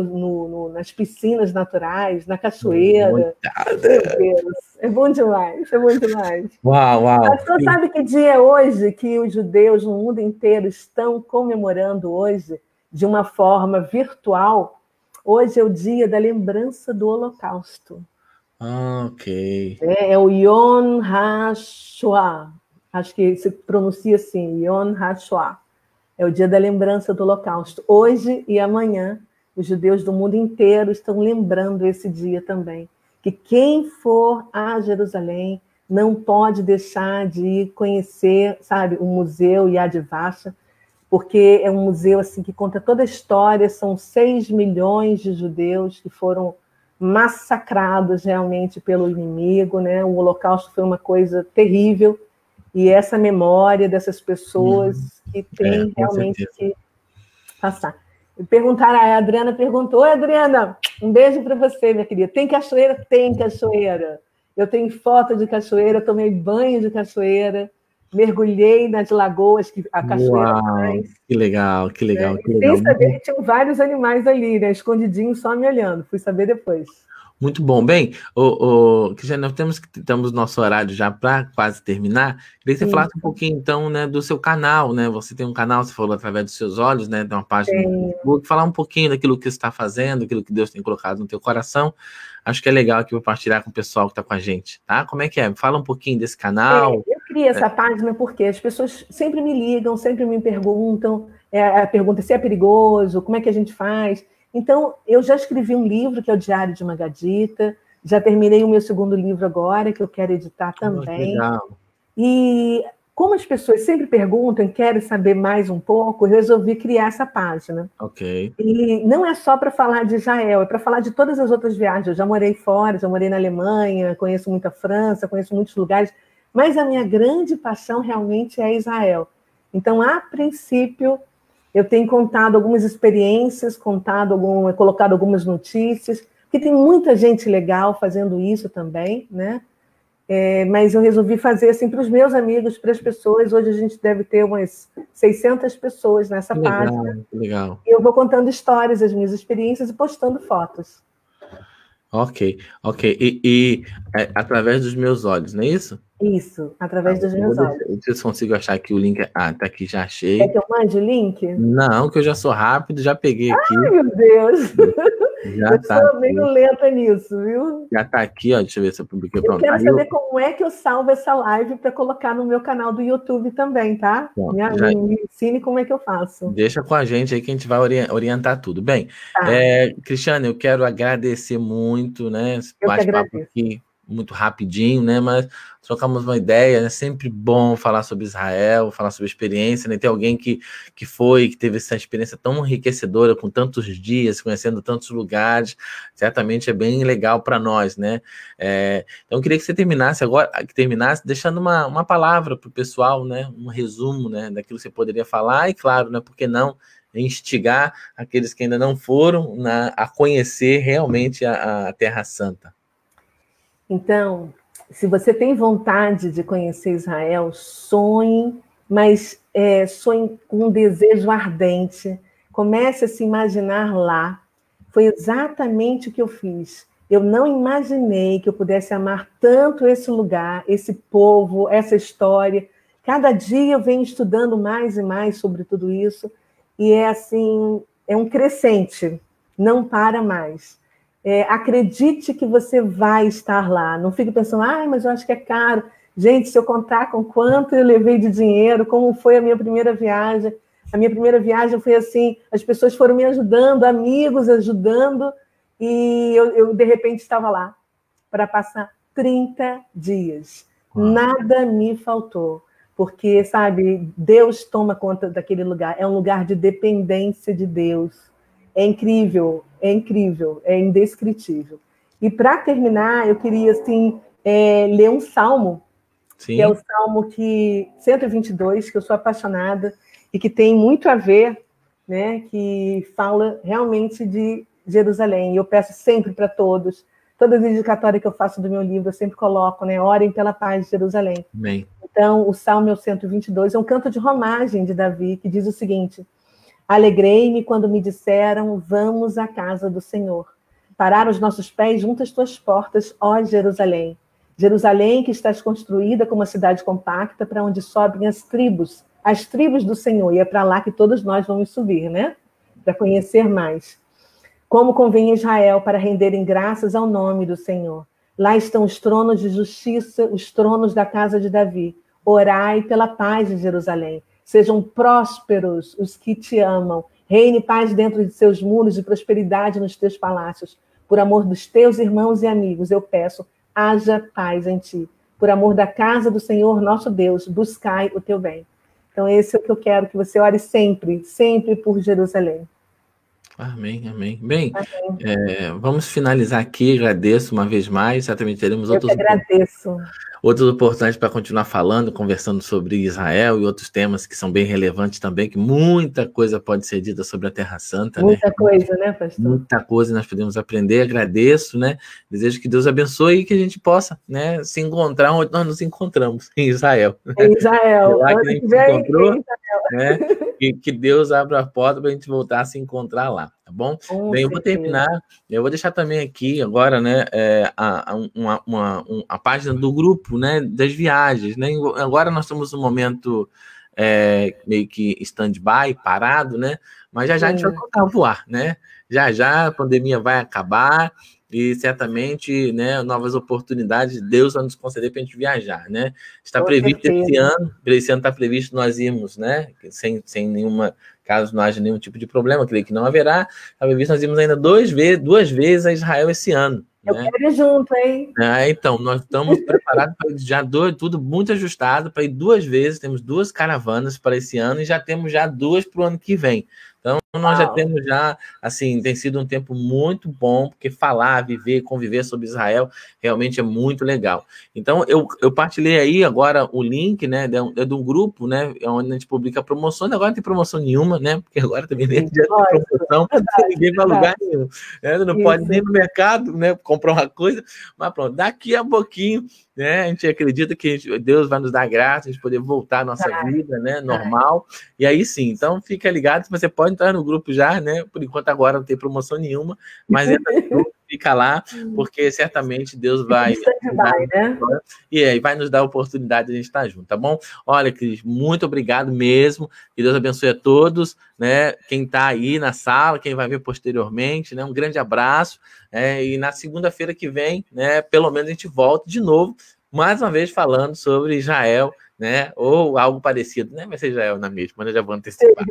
[SPEAKER 2] nas piscinas naturais, na cachoeira. Meu Deus, é bom demais, é bom demais.
[SPEAKER 1] Uau, uau.
[SPEAKER 2] Pastor, sabe que dia é hoje que os judeus no mundo inteiro estão comemorando hoje, de uma forma virtual? Hoje é o dia da lembrança do Holocausto.
[SPEAKER 1] Ok.
[SPEAKER 2] É o Yom HaShoah. Acho que se pronuncia assim, Yom HaShoah. É o dia da lembrança do Holocausto. Hoje e amanhã, os judeus do mundo inteiro estão lembrando esse dia também. Que quem for a Jerusalém não pode deixar de conhecer, sabe, o Museu Yad Vashem, porque é um museu assim, que conta toda a história, são 6 milhões de judeus que foram massacrados realmente pelo inimigo, né? O Holocausto foi uma coisa terrível, e essa memória dessas pessoas que tem realmente que passar. Perguntaram, a Adriana perguntou, oi, Adriana, um beijo para você, minha querida. Tem cachoeira? Tem cachoeira. Eu tenho foto de cachoeira, tomei banho de cachoeira, mergulhei nas lagoas que a cachoeira faz.
[SPEAKER 1] Que legal, que legal, que legal.
[SPEAKER 2] Sem saber que tinham vários animais ali, né? Escondidinhos, só me olhando. Fui saber depois.
[SPEAKER 1] Muito bom. Bem, Cristiane, nós temos nosso horário já para quase terminar. Queria que você falasse um pouquinho, então, né, do seu canal, né? Você tem um canal, você falou através dos seus olhos, né? Tem uma página no Facebook. Falar um pouquinho daquilo que você está fazendo, aquilo que Deus tem colocado no teu coração. Acho que é legal aqui compartilhar com o pessoal que está com a gente, tá? Como é que é? Fala um pouquinho desse canal.
[SPEAKER 2] Eu criei essa página porque as pessoas sempre me ligam, sempre me perguntam, a pergunta se é perigoso, como é que a gente faz. Então, eu já escrevi um livro, que é o Diário de uma Gadita, já terminei o meu segundo livro agora, que eu quero editar também.
[SPEAKER 1] Legal.
[SPEAKER 2] E como as pessoas sempre perguntam, querem saber mais um pouco, eu resolvi criar essa página.
[SPEAKER 1] Ok.
[SPEAKER 2] E não é só para falar de Israel, é para falar de todas as outras viagens. Eu já morei fora, já morei na Alemanha, conheço muito a França, conheço muitos lugares, mas a minha grande paixão realmente é Israel. Então, a princípio, eu tenho contado algumas experiências, colocado algumas notícias, porque tem muita gente legal fazendo isso também, né? Mas eu resolvi fazer assim para os meus amigos, para as pessoas. Hoje a gente deve ter umas 600 pessoas nessa página.
[SPEAKER 1] Legal.
[SPEAKER 2] E eu vou contando histórias, as minhas experiências e postando fotos.
[SPEAKER 1] Ok. E através dos meus olhos, não é isso?
[SPEAKER 2] Isso, através dos meus olhos.
[SPEAKER 1] Não sei se consigo achar aqui o link. Tá aqui, já achei.
[SPEAKER 2] Quer que eu mande o link?
[SPEAKER 1] Não, que eu já sou rápido, já peguei aqui.
[SPEAKER 2] Ai, meu Deus!
[SPEAKER 1] Já
[SPEAKER 2] eu sou meio lenta nisso, viu?
[SPEAKER 1] Já tá aqui, ó. Deixa eu ver se eu publiquei.
[SPEAKER 2] Eu quero saber como é que eu salvo essa live para colocar no meu canal do YouTube também, tá? Me ensine como é que eu faço.
[SPEAKER 1] Deixa com a gente aí que a gente vai orientar tudo. Bem, Cristiane, eu quero agradecer muito, né? Esse bate-papo aqui, muito rapidinho, né? Mas trocamos uma ideia, né? Sempre bom falar sobre Israel, falar sobre experiência, né? Ter alguém que teve essa experiência tão enriquecedora, com tantos dias, conhecendo tantos lugares, certamente é bem legal para nós, né? Então, eu queria que você terminasse deixando uma palavra para o pessoal, né? Um resumo, né? Daquilo que você poderia falar, e claro, né? Por que não instigar aqueles que ainda não foram a conhecer realmente a Terra Santa?
[SPEAKER 2] Então, se você tem vontade de conhecer Israel, sonhe, mas sonhe com um desejo ardente. Comece a se imaginar lá. Foi exatamente o que eu fiz. Eu não imaginei que eu pudesse amar tanto esse lugar, esse povo, essa história. Cada dia eu venho estudando mais e mais sobre tudo isso. E é um crescente, não para mais. Acredite que você vai estar lá. Não fique pensando, mas eu acho que é caro. Gente, se eu contar com quanto eu levei de dinheiro, como foi a minha primeira viagem, A minha primeira viagem foi assim, as pessoas foram me ajudando, amigos ajudando, e eu de repente estava lá para passar 30 dias. Nada me faltou, porque, sabe, Deus toma conta daquele lugar, é um lugar de dependência de Deus. É incrível, é indescritível. E para terminar, eu queria assim, ler um salmo,
[SPEAKER 1] Sim.
[SPEAKER 2] que é o Salmo 122, que eu sou apaixonada, e que tem muito a ver, né, que fala realmente de Jerusalém. E eu peço sempre para todas as dedicatórias que eu faço do meu livro, eu sempre coloco, né, orem pela paz de Jerusalém.
[SPEAKER 1] Amém.
[SPEAKER 2] Então, o Salmo é o 122, é um canto de romagem de Davi, que diz o seguinte: alegrei-me quando me disseram, vamos à casa do Senhor. Pararam os nossos pés junto às tuas portas, ó Jerusalém. Jerusalém, que estás construída como uma cidade compacta, para onde sobem as tribos do Senhor, e é para lá que todos nós vamos subir, né? Para conhecer mais. Como convém a Israel para renderem graças ao nome do Senhor. Lá estão os tronos de justiça, os tronos da casa de Davi. Orai pela paz de Jerusalém. Sejam prósperos os que te amam. Reine paz dentro de seus muros e prosperidade nos teus palácios. Por amor dos teus irmãos e amigos, eu peço, haja paz em ti. Por amor da casa do Senhor, nosso Deus, buscai o teu bem. Então, esse é o que eu quero, que você ore sempre, sempre por Jerusalém.
[SPEAKER 1] Amém, amém. Bem, vamos finalizar aqui. Agradeço uma vez mais. Certamente teremos outros oportunidades para continuar falando, conversando sobre Israel e outros temas que são bem relevantes também, que muita coisa pode ser dita sobre a Terra Santa.
[SPEAKER 2] Muita coisa, né, pastor?
[SPEAKER 1] Muita coisa nós podemos aprender. Agradeço, né? Desejo que Deus abençoe e que a gente possa, né, se encontrar onde nós nos encontramos, em Israel.
[SPEAKER 2] Em Israel.
[SPEAKER 1] Lá que a gente se encontrou, né? E que Deus abra a porta para a gente voltar a se encontrar lá, tá bom? Bem, eu vou terminar, eu vou deixar também aqui agora, né, a página do grupo, né, das viagens, né? Agora nós estamos num momento meio que stand-by, parado, né? Mas já a gente vai voltar a voar, né? Já a pandemia vai acabar e certamente, né, novas oportunidades Deus vai nos conceder para a gente viajar, né? Está previsto esse ano está previsto nós irmos, né? Sem nenhuma, caso não haja nenhum tipo de problema, creio que não haverá, está previsto nós irmos ainda duas vezes a Israel esse ano.
[SPEAKER 2] Eu quero ir junto, hein?
[SPEAKER 1] Então, nós estamos preparados para já tudo muito ajustado para ir 2 vezes, temos 2 caravanas para esse ano e já temos 2 para o ano que vem. Então, nós já temos assim, tem sido um tempo muito bom, porque falar, viver, conviver sobre Israel realmente é muito legal. Então, eu partilhei aí agora o link, né, de um grupo, né, onde a gente publica promoções. Agora não tem promoção nenhuma, né, porque agora também nem dia de promoção, ninguém vai lugar nenhum. Né, não pode nem no mercado, né, comprar uma coisa, mas pronto, daqui a pouquinho, né, a gente acredita que Deus vai nos dar graça, a gente poder voltar à nossa vida, né, normal, e aí sim, então fica ligado, você pode entrar no grupo já, né, por enquanto agora não tem promoção nenhuma, mas entra no grupo, fica lá, porque certamente Deus vai e vai nos dar a oportunidade de a gente estar junto, tá bom? Olha, Cris, muito obrigado mesmo, que Deus abençoe a todos, né, quem está aí na sala, quem vai ver posteriormente, né, um grande abraço, e na segunda-feira que vem, né, pelo menos a gente volta de novo, mais uma vez falando sobre Israel, né, ou algo parecido, né, vai ser Israel na mesma, mas eu já vou antecipar.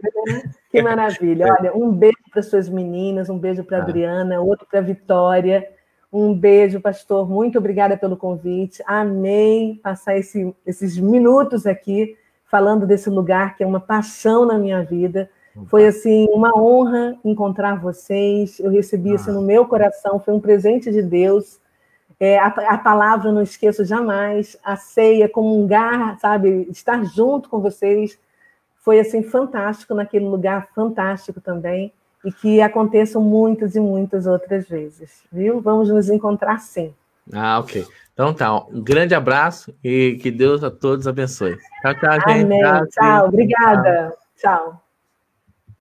[SPEAKER 2] Que maravilha, olha, um beijo para suas meninas, um beijo para a Adriana, outro para a Vitória, um beijo, pastor, muito obrigada pelo convite, amei passar esses minutos aqui, falando desse lugar que é uma paixão na minha vida. Foi, assim, uma honra encontrar vocês. Eu recebi isso no meu coração. Foi um presente de Deus. A palavra eu não esqueço jamais. A ceia, comungar, sabe? Estar junto com vocês. Foi, assim, fantástico naquele lugar. Fantástico também. E que aconteçam muitas e muitas outras vezes. Viu? Vamos nos encontrar sim.
[SPEAKER 1] Ok. Então tá, um grande abraço e que Deus a todos abençoe. Tchau, tchau, gente.
[SPEAKER 2] Amém. Tchau, obrigada. Tchau.